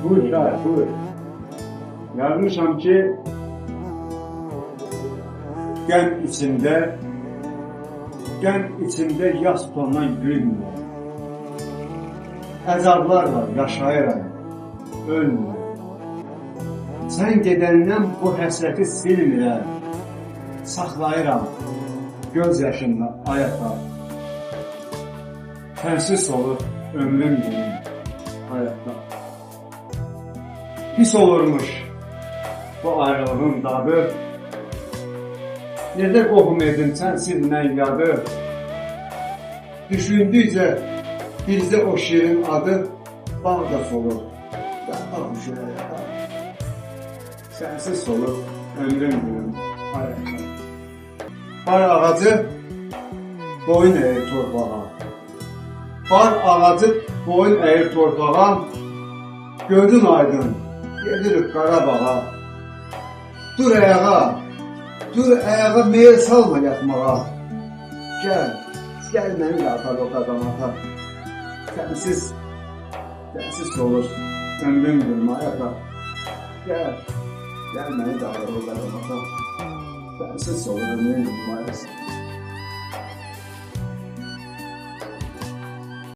Buyur şahit, buyur. Yazmışam ki, Gen içinde yas tondan gülmüyor. Əzablarla yaşayıram, ölmüyor. Sen gedəndən bu həsrəti silmirəm, saxlayıram göz yaşımla ayata. Sensiz olur ömrüm günüm hayatta. Pis olurmuş bu ayrılığın dadı. Nerede qohum edin sensiz mən yadı. Düşündükcə bizdə o şirin adı bağda solur. Sensiz solur ömrüm günüm hayatta. Bar ağacı boyun eğir torpağa. Bar ağacı boyun eğir torpağa. Gözün aydın gelirik Qarabağa. Dur ayağa meyil salma yatmağa. Gel məni atar o qadamata. Sensiz olur ömrüm günüm hayata. Gel məni atar o qadamata. Sensiz olur ömrüm günüm hayata.